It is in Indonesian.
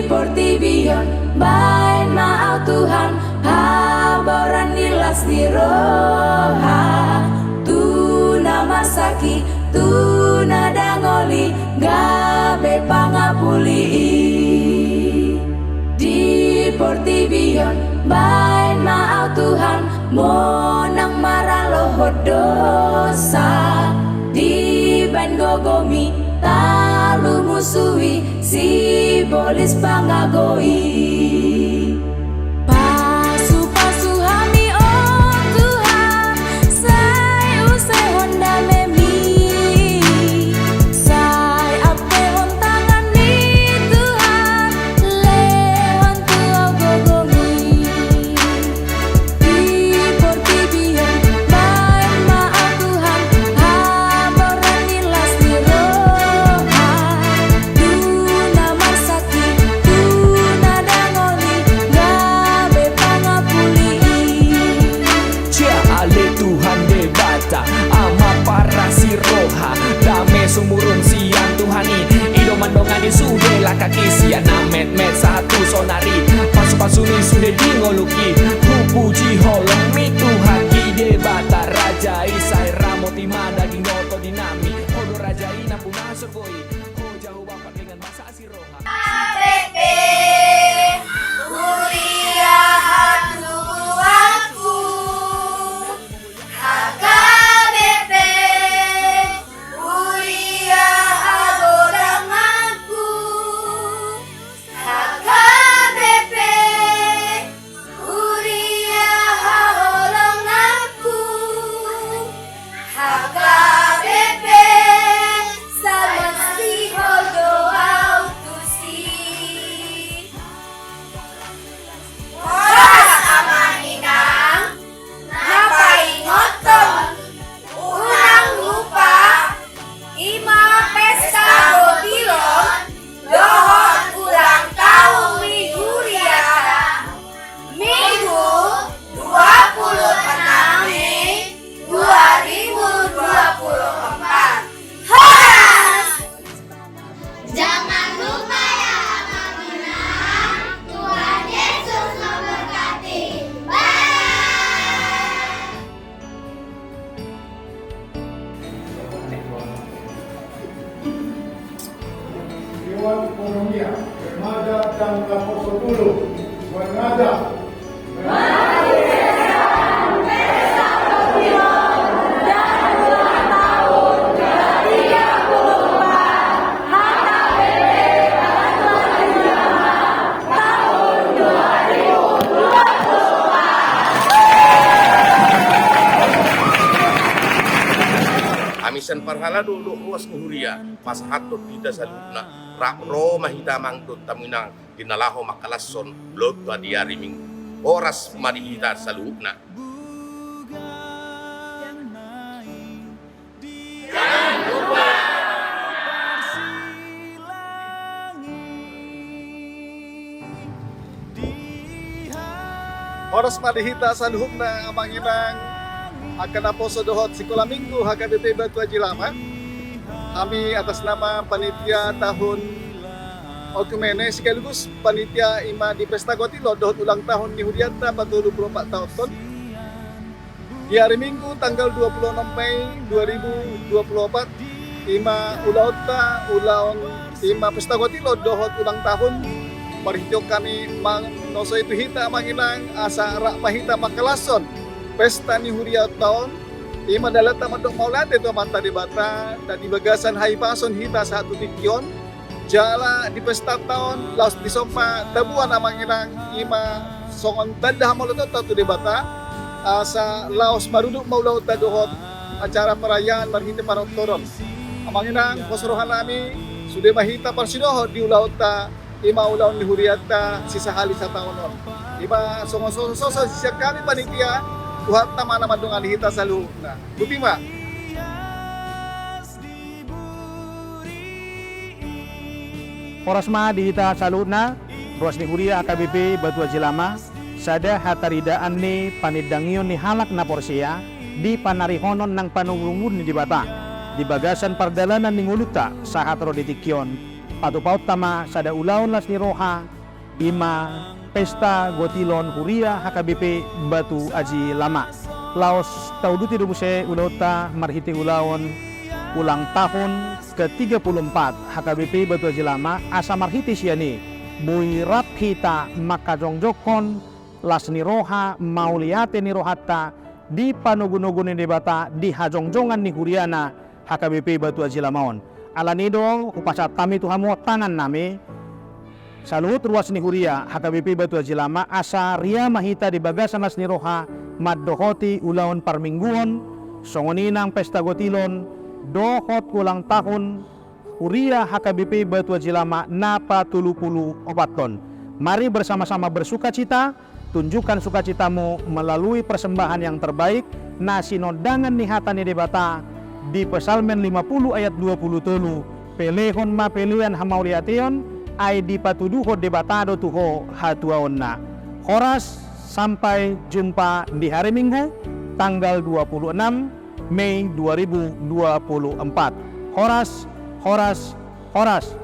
Portivion bain maau Tuhan haboran nilas di roha tuna masaki tuna dangoli gabe pangapuli di Portivion bain maau Tuhan monang maraloho dosa di ban gogomi talu musuhi si bolis pangagoi pasu-pasu hami oh Tuhan sai usai honda memi sai ape hon tangan ni Tuhan lehon tuau gogomi di Portivion bain maaf Tuhan haboran nilas di roha tuna masaki tuna dangoli gabe pangapuli Cia ale Tuhan debata ama para si roha dame sumurun siang Tuhani ido mandongani sude lakaki sia namet met satu sonari pasu-pasu ni sude dingoluki pupuji holong mi Tuhan di debata raja isai ramoti daging noto dinami hodo raja ina punah surgoi ho jauh bapak dengan masa si roha Dewan Ekonomia Remaja dan Kaposo dulu Remaja Amisan parhala dulu ruas kuhuria pas hatot tidak saluna rak roma hita mangdut taminang dinalaho makalasson lotu adiari ming oras mari hita saluna Oras madihita saluhukna amanginang akan aposo dohot sekolah minggu HKBP Batu Haji Lama. Kami atas nama panitia tahun Okumene sekaligus panitia ima di Pesta Gotilo dohot ulang tahun ni Hurianta 24 tahun. Di hari Minggu tanggal 26 Mei 2024 ima ulaota ulaon ima Pesta Gotilo dohot ulang tahun. Marhijo kami noso itu hita manginang asa rak mahita makalason pesta ni huria tahun ima dalata madok maulade to mata di bata dan di bagasan hai pason hita satu tikion jala di pesta tahun laos di sopa tabuan manginang ima songon tadah maulado to di bata asa laos maruduk maulau tadohot acara perayaan marhita parotoron amanginang kosrohan kami sudah mahita parsidoho di ulauta ima ulaon ni huriata sisa hali sa taonon ima songo sisa kami panitia buhat nama madungan hita salu na bupima Oras ma di hita saluna ruas ni huria AKBP Batu Haji Lama sada hataridaan ni panidangion ni halak na porsia di panarihonon ng panungrungun ni Dibata di bagasan pardalanan ni nguluta sa hatro di tikyon patupaut tama sada ulaon las ni Roha ima pesta gotilon huria HKBP Batu Aji Lama. Laos tauduti dubuse ulauta marhiti ulaon ulang tahun ke-34 HKBP Batu Aji Lama asa marhiti siani bui rap hita makajongjokon las ni Roha mauliate ni Rohata di panugun-nugun ni debata di hajongjongan ni huriana HKBP Batu Aji Lamaon. Alanido upasa tami tuhamu tangan nami salut ruas ni huria HKBP Batu Aji Lama asa ria mahita di bagasan las ni Roha maddohoti ulaon parmingguon songoninang pesta gotilon dohot ulang tahun huria HKBP Batu Aji Lama napa 34 ton. Mari bersama-sama bersuka cita, tunjukkan sukacitamu melalui persembahan yang terbaik na sinondangan ni hatani debata di Pesalmen 50 ayat 23 pelehon ma pelian hamauliation ay di patuduho debatado tuho hatuaonna. Horas sampai jumpa di hari Minggu tanggal 26 Mei 2024. Horas, horas, horas.